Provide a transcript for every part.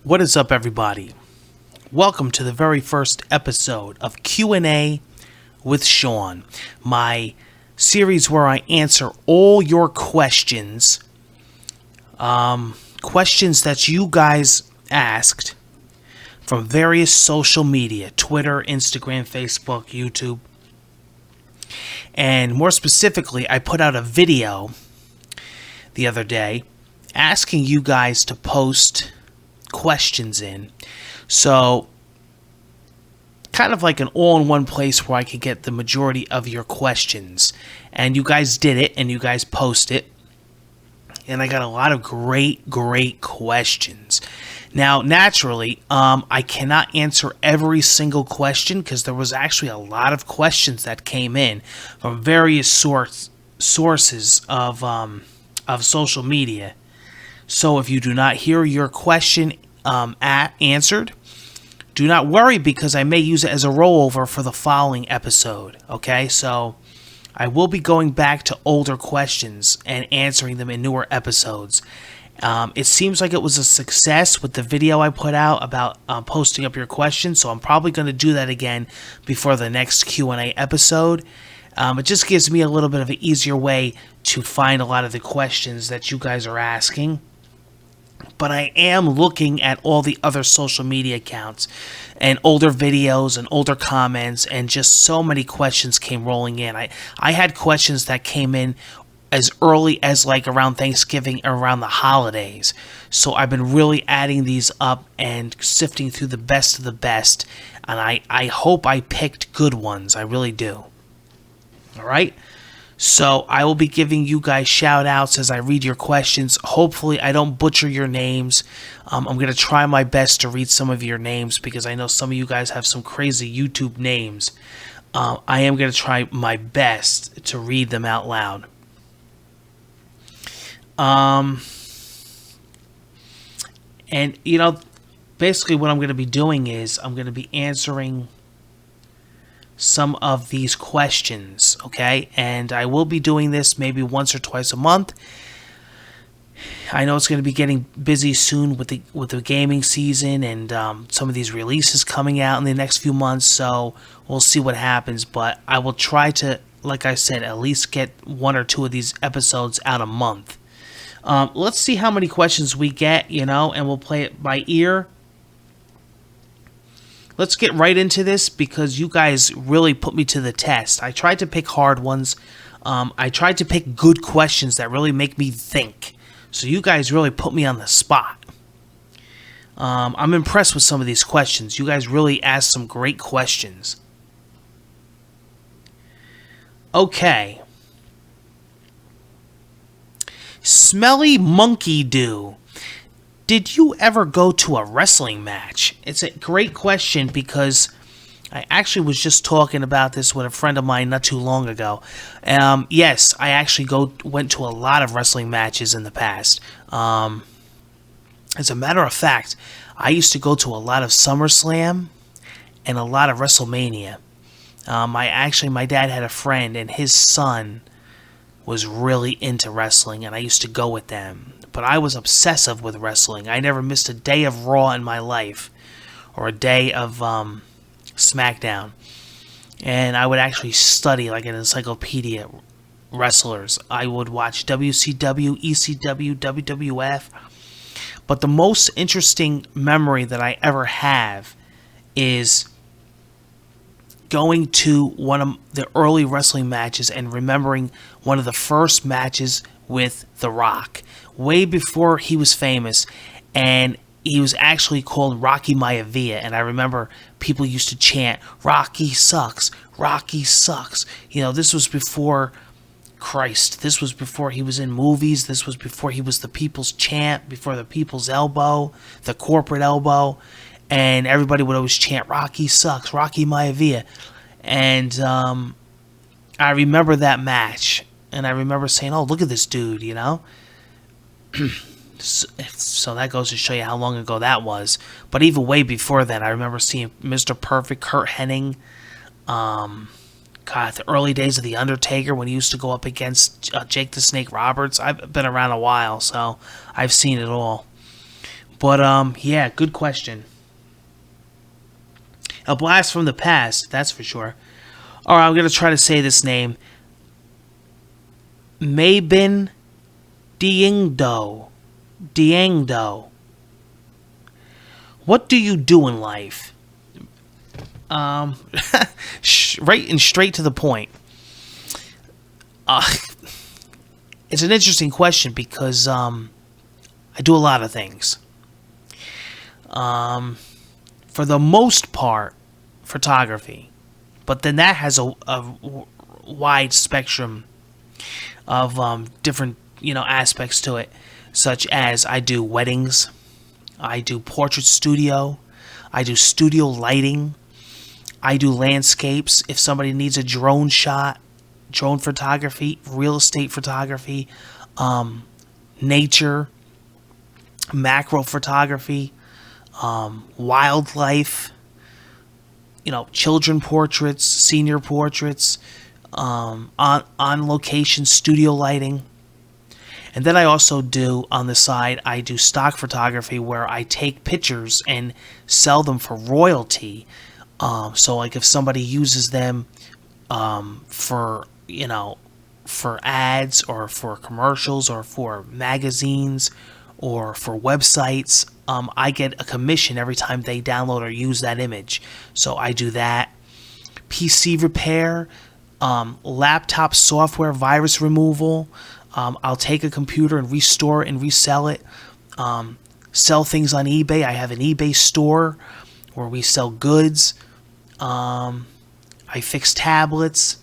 What is up, everybody? Welcome to the very first episode of Q&A with Sean, my series where I answer all your questions, questions that you guys asked from various social media, Twitter, Instagram, Facebook, YouTube. And more specifically, I put out a video the other day asking you guys to post questions in. So, kind of like an all-in-one place where I could get the majority of your questions. And you guys did it, and you guys posted. And I got a lot of great questions. Now, naturally, I cannot answer every single question because there was actually a lot of questions that came in from various sources of social media. So if you do not hear your question answered, do not worry because I may use it as a rollover for the following episode. Okay, so I will be going back to older questions and answering them in newer episodes. It seems like it was a success with the video I put out about posting up your questions, so I'm probably going to do that again before the next Q&A episode. It just gives me a little bit of an easier way to find a lot of the questions that you guys are asking. But I am looking at all the other social media accounts and older videos and older comments, and just so many questions came rolling in. I had questions that came in as early as like around Thanksgiving or around the holidays. So I've been really adding these up and sifting through the best of the best. And I hope I picked good ones. I really do. All right. So I will be giving you guys shout outs as I read your questions. Hopefully I don't butcher your names. I'm going to try my best to read some of your names because I know some of you guys have some crazy YouTube names. I am going to try my best to read them out loud. And you know, basically what I'm going to be doing is I'm going to be answering some of these questions, okay? And I will be doing this maybe once or twice a month. I know it's going to be getting busy soon with the gaming season and some of these releases coming out in the next few months, so we'll see what happens. But I will try to, like I said, at least get one or two of these episodes out a month. Let's see how many questions we get, you know, and we'll play it by ear. Let's get right into this because you guys really put me to the test. I tried to pick hard ones. I tried to pick good questions that really make me think. So you guys really put me on the spot. I'm impressed with some of these questions. You guys really asked some great questions. Okay. Smelly Monkey Do. Did you ever go to a wrestling match? It's a great question because I actually was just talking about this with a friend of mine not too long ago. Yes, I actually went to a lot of wrestling matches in the past. As a matter of fact, I used to go to a lot of SummerSlam and a lot of WrestleMania. My dad had a friend and his son was really into wrestling, and I used to go with them. But I was obsessive with wrestling. I never missed a day of Raw in my life, or a day of SmackDown. And I would actually study like an encyclopedia wrestlers. I would watch WCW, ECW, WWF. But the most interesting memory that I ever have is going to one of the early wrestling matches and remembering one of the first matches with The Rock, way before he was famous, and he was actually called Rocky Maivia. And I remember people used to chant, "Rocky sucks, Rocky sucks." You know, this was before Christ. This was before he was in movies. This was before he was the people's champ, before the people's elbow, the corporate elbow. And everybody would always chant, "Rocky sucks, Rocky Maivia." And I remember that match. And I remember saying, "Oh, look at this dude," you know? So that goes to show you how long ago that was. But even way before that, I remember seeing Mr. Perfect, Kurt Hennig, God, the early days of The Undertaker when he used to go up against Jake the Snake Roberts. I've been around a while, so I've seen it all. But yeah, good question. A blast from the past, that's for sure. All right, I'm gonna try to say this name. Mabin Diengdo. What do you do in life? Um, right and straight to the point. Uh, it's an interesting question because I do a lot of things. For the most part, photography, but then that has a wide spectrum of different aspects to it, such as I do weddings, I do portrait studio, I do studio lighting, I do landscapes. If somebody needs a drone shot, drone photography, real estate photography, nature, macro photography, wildlife, children portraits, senior portraits, on location studio lighting. And then I also do, on the side, I do stock photography where I take pictures and sell them for royalty. So like if somebody uses them for for ads or for commercials or for magazines or for websites, I get a commission every time they download or use that image. So I do that. PC repair, laptop software virus removal. I'll take a computer and restore it and resell it. Sell things on eBay. I have an eBay store where we sell goods. I fix tablets.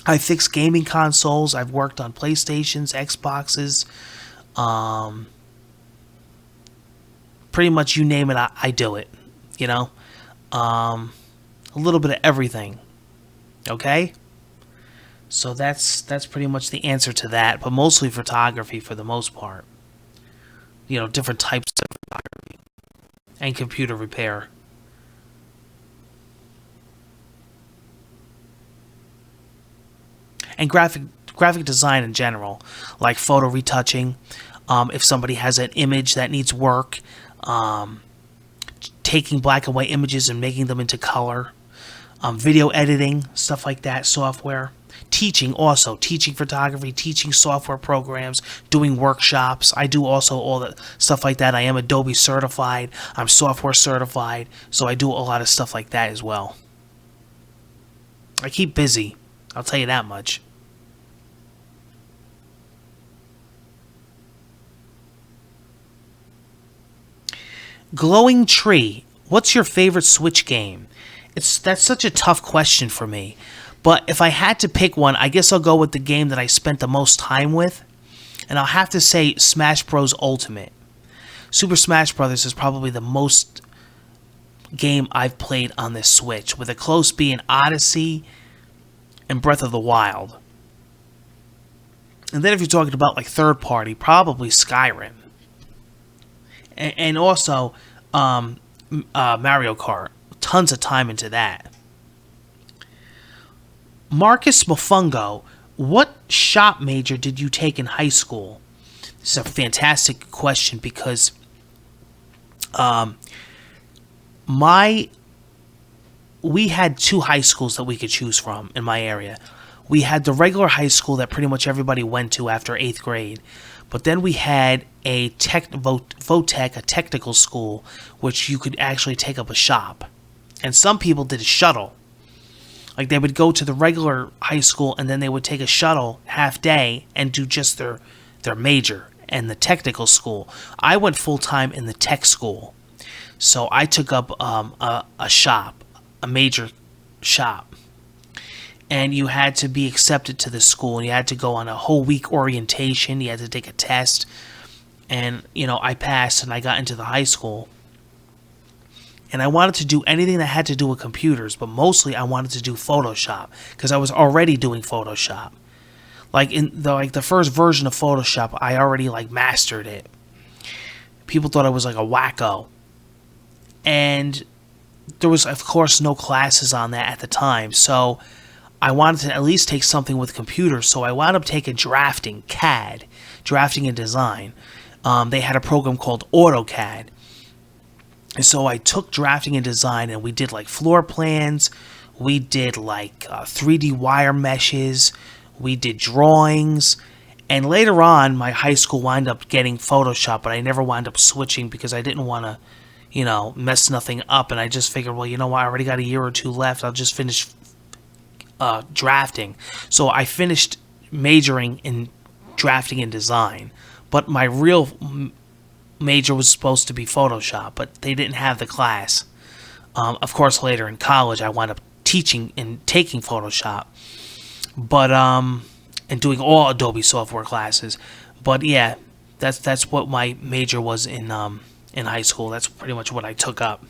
I fix gaming consoles. I've worked on PlayStations, Xboxes. Pretty much you name it, I do it. A little bit of everything. Okay? So that's pretty much the answer to that, but mostly photography for the most part. Different types of photography and computer repair. And graphic design in general, like photo retouching. If somebody has an image that needs work, taking black and white images and making them into color, video editing, stuff like that, software. Teaching photography, teaching software programs, doing workshops. I do also all the stuff like that. I am Adobe certified. I'm software certified. So I do a lot of stuff like that as well. I keep busy. I'll tell you that much. Glowing Tree. What's your favorite Switch game? That's such a tough question for me. But if I had to pick one, I guess I'll go with the game that I spent the most time with. And I'll have to say Smash Bros. Ultimate. Super Smash Bros. Is probably the most game I've played on this Switch, with a close being Odyssey and Breath of the Wild. And then if you're talking about like third party, probably Skyrim. And also Mario Kart. Tons of time into that. Marcus Mofungo, what shop major did you take in high school? This is a fantastic question because we had two high schools that we could choose from in my area. We had the regular high school that pretty much everybody went to after 8th grade. But then we had a VOTEC, a technical school, which you could actually take up a shop. And some people did a shuttle. Like they would go to the regular high school and then they would take a shuttle half day and do just their major and the technical school. I went full time in the tech school. So I took up a shop, a major shop. And you had to be accepted to the school. And you had to go on a whole week orientation. You had to take a test. And, I passed and I got into the high school. And I wanted to do anything that had to do with computers, but mostly I wanted to do Photoshop because I was already doing Photoshop. Like in the first version of Photoshop, I already mastered it. People thought I was like a wacko. And there was of course no classes on that at the time, so I wanted to at least take something with computers, so I wound up taking drafting, CAD, drafting and design. they had a program called AutoCAD. And so I took drafting and design, and we did like floor plans, we did like 3D wire meshes, we did drawings, and later on my high school wound up getting Photoshop, but I never wound up switching because I didn't want to, mess nothing up, and I just figured, well, you know what, I already got a year or two left, I'll just finish drafting. So I finished majoring in drafting and design, but my real major was supposed to be Photoshop, but they didn't have the class. Of course, later in college, I wound up teaching and taking Photoshop, but and doing all Adobe software classes. But yeah, that's what my major was in high school. That's pretty much what I took up.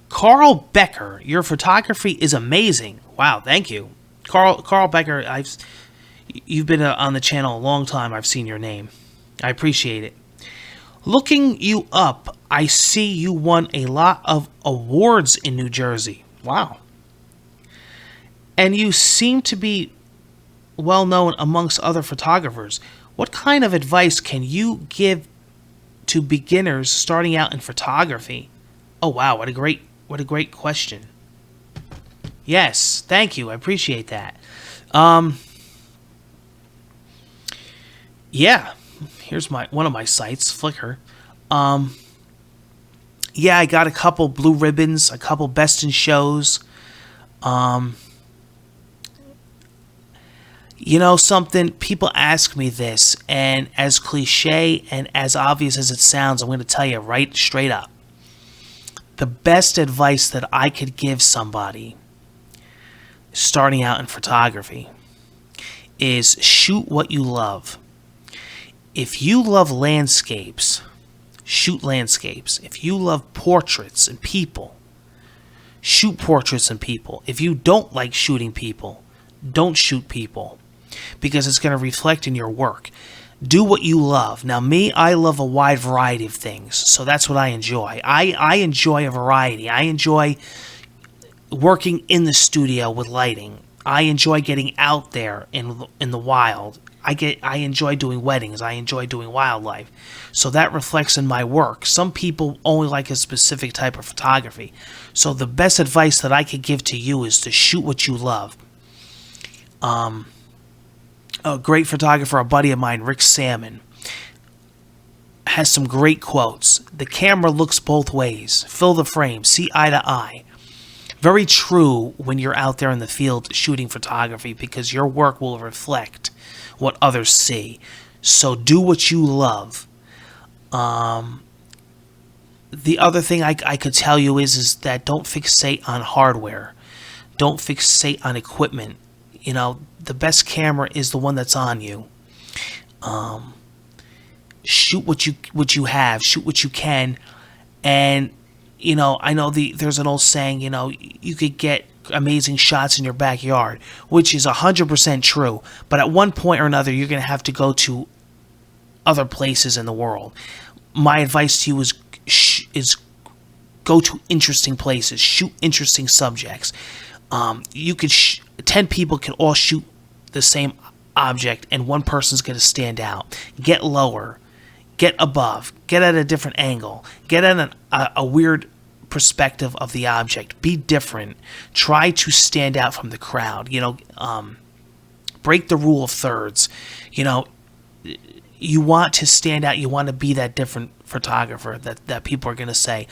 Carl Becker, your photography is amazing. Wow, thank you, Carl Becker. You've been on the channel a long time. I've seen your name. I appreciate it. Looking you up, I see you won a lot of awards in New Jersey. Wow. And you seem to be well known amongst other photographers. What kind of advice can you give to beginners starting out in photography? Oh wow, what a great question. Yes, thank you. I appreciate that. Yeah, here's one of my sites, Flickr. Yeah, I got a couple blue ribbons, a couple best in shows. Something, people ask me this, and as cliche and as obvious as it sounds, I'm going to tell you right straight up. The best advice that I could give somebody starting out in photography is shoot what you love. If you love landscapes, shoot landscapes. If you love portraits and people, shoot portraits and people. If you don't like shooting people, don't shoot people, because it's going to reflect in your work. Do what you love. Now, me, I love a wide variety of things, so that's what I enjoy. I enjoy a variety. I enjoy working in the studio with lighting. I enjoy getting out there in the wild. I enjoy doing weddings. I enjoy doing wildlife. So that reflects in my work. Some people only like a specific type of photography. So the best advice that I could give to you is to shoot what you love. A great photographer, a buddy of mine, Rick Salmon, has some great quotes. The camera looks both ways. Fill the frame. See eye to eye. Very true when you're out there in the field shooting photography, because your work will reflect what others see. So do what you love. The other thing I could tell you is that don't fixate on hardware. Don't fixate on equipment. The best camera is the one that's on you. Shoot what you have. Shoot what you can. And, I know there's an old saying, you could get amazing shots in your backyard, which is 100% true. But at one point or another, you're going to have to go to other places in the world. My advice to you is go to interesting places. Shoot interesting subjects. You could 10 people can all shoot the same object, and one person's going to stand out. Get lower, get above, get at a different angle, get at a weird perspective of the object. Be different. Try to stand out from the crowd. Break the rule of thirds. You want to stand out. You want to be that different photographer that people are going to say,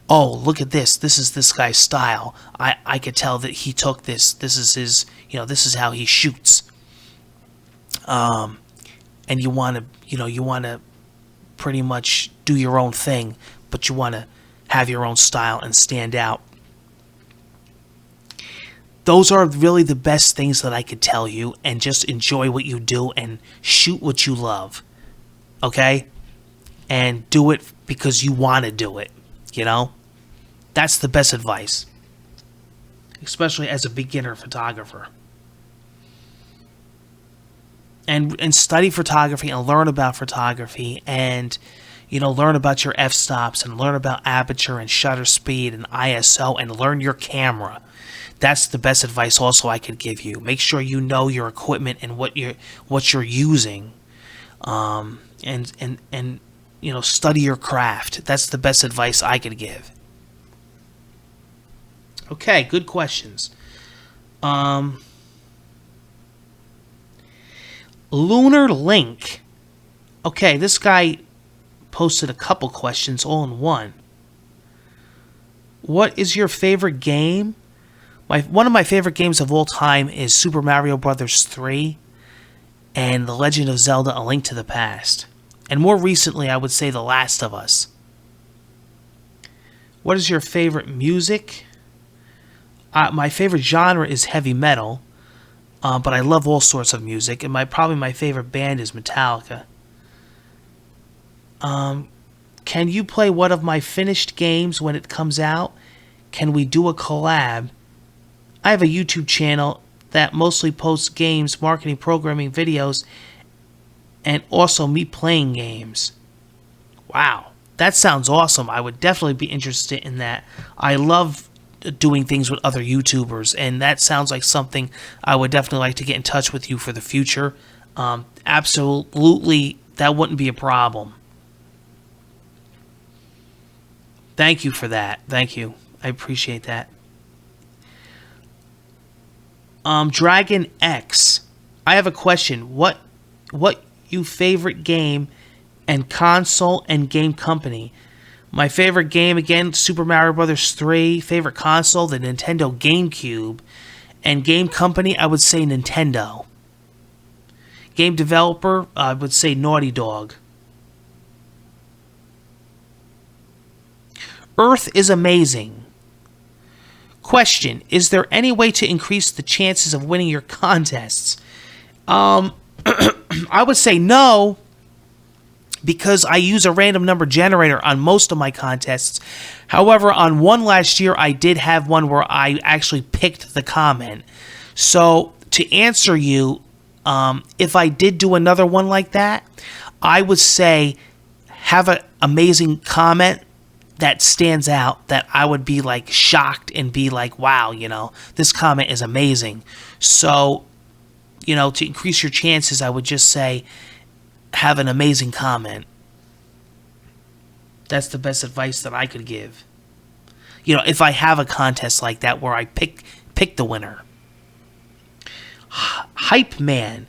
oh, look at this. This is this guy's style. I could tell that he took this. This is his, this is how he shoots. And you want to pretty much do your own thing, but you want to have your own style and stand out. Those are really the best things that I could tell you, and just enjoy what you do and shoot what you love. Okay? And do it because you want to do it. That's the best advice, especially as a beginner photographer. And study photography and learn about photography, and learn about your f-stops and learn about aperture and shutter speed and ISO, and learn your camera. That's the best advice also I could give you. Make sure you know your equipment and what you're using, and you know, study your craft. That's the best advice I could give. Okay, good questions. Lunar Link. Okay, this guy posted a couple questions all in one. What is your favorite game? One of my favorite games of all time is Super Mario Bros. 3 and The Legend of Zelda: A Link to the Past. And more recently, I would say The Last of Us. What is your favorite music? My favorite genre is heavy metal, but I love all sorts of music, and probably my favorite band is Metallica. Can you play one of my finished games when it comes out? Can we do a collab? I have a YouTube channel that mostly posts games, marketing, programming videos, and also me playing games. Wow, that sounds awesome. I would definitely be interested in that. I love doing things with other YouTubers, and that sounds like something I would definitely like to get in touch with you for the future. Absolutely, that wouldn't be a problem. Thank you for that. Thank you. I appreciate that. Dragon X. I have a question. What you favorite game and console and game company? My favorite game, again, Super Mario Bros. 3. Favorite console, the Nintendo GameCube. And game company, I would say Nintendo. Game developer, I would say Naughty Dog. Earth is amazing. Question, is there any way to increase the chances of winning your contests? I would say no, because I use a random number generator on most of my contests. However, on one last year, I did have one where I actually picked the comment. So, to answer you, if I did do another one like that, I would say have an amazing comment that stands out, that I would be like shocked and be like, wow, you know, this comment is amazing. So, you know, to increase your chances, I would just say have an amazing comment. That's the best advice that I could give. You know, if I have a contest like that where I pick the winner. Hype Man.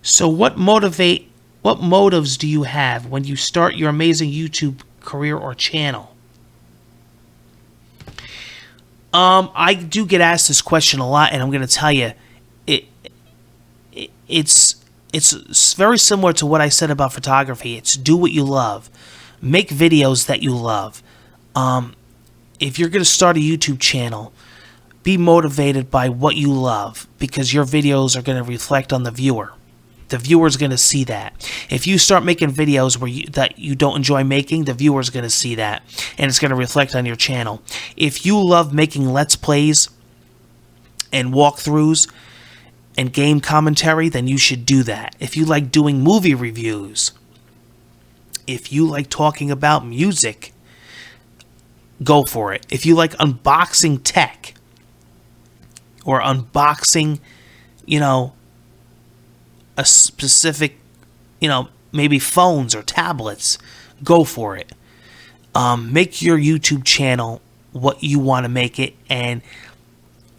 So what motives do you have when you start your amazing YouTube career or channel? I do get asked this question a lot, and I'm going to tell you, it's very similar to what I said about photography. It's do what you love. Make videos that you love. If you're going to start a YouTube channel, be motivated by what you love, because your videos are going to reflect on the viewer. The viewer's going to see that. If you start making videos that you don't enjoy making, the viewer's going to see that, and it's going to reflect on your channel. If you love making Let's Plays and walkthroughs and game commentary, then you should do that. If you like doing movie reviews, if you like talking about music, go for it. If you like unboxing tech or unboxing, you know, a specific, you know, maybe phones or tablets, go for it. Make your YouTube channel what you want to make it, and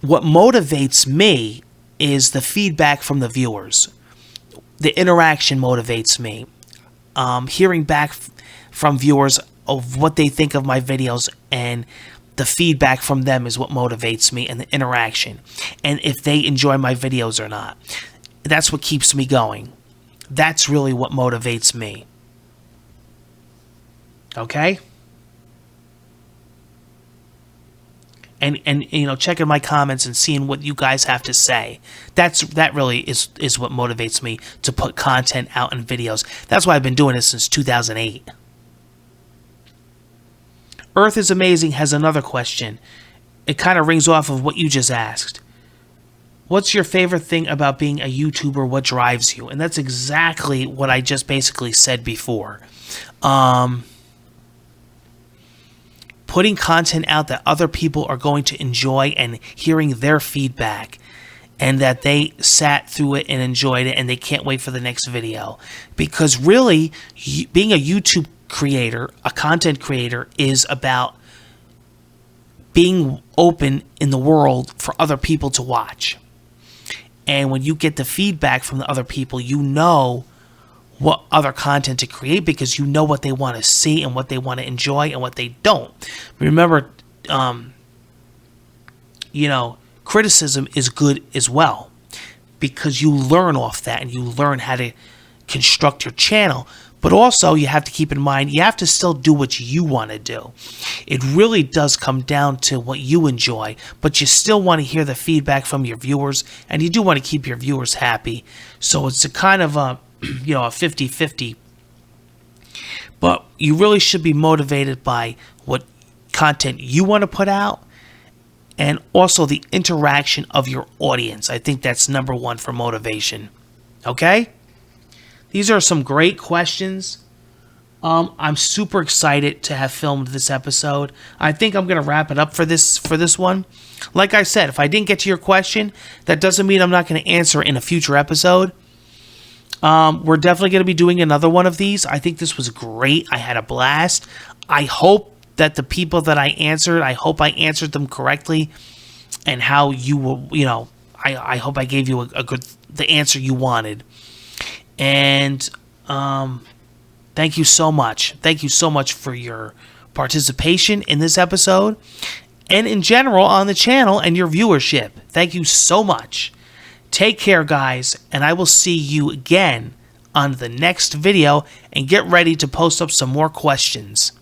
what motivates me is the feedback from the viewers. The interaction motivates me. Hearing back from viewers of what they think of my videos, and the feedback from them is what motivates me, and the interaction, and if they enjoy my videos or not. That's what keeps me going. That's really what motivates me. Okay? And you know, checking my comments and seeing what you guys have to say. That really is what motivates me to put content out in videos. That's why I've been doing this since 2008. Earth is Amazing has another question. It kind of rings off of what you just asked. What's your favorite thing about being a YouTuber? What drives you? And that's exactly what I just basically said before. putting content out that other people are going to enjoy and hearing their feedback, and that they sat through it and enjoyed it and they can't wait for the next video. Because really, being a YouTube creator, a content creator, is about being open in the world for other people to watch. And when you get the feedback from the other people, you know what other content to create, because you know what they want to see and what they want to enjoy and what they don't. Remember, criticism is good as well, because you learn off that and you learn how to construct your channel. But also, you have to keep in mind, you have to still do what you want to do. It really does come down to what you enjoy, but you still want to hear the feedback from your viewers, and you do want to keep your viewers happy. So it's a kind of a 50-50. But you really should be motivated by what content you want to put out, and also the interaction of your audience. I think that's number one for motivation. Okay? These are some great questions. I'm super excited to have filmed this episode. I think I'm going to wrap it up for this one. Like I said, if I didn't get to your question, that doesn't mean I'm not going to answer it in a future episode. We're definitely going to be doing another one of these. I think this was great. I had a blast. I hope that the people that I answered, I hope I answered them correctly, and how you will, I hope I gave you the answer you wanted. And thank you so much. Thank you so much for your participation in this episode, and in general on the channel, and your viewership. Thank you so much. Take care, guys, and I will see you again on the next video, and get ready to post up some more questions.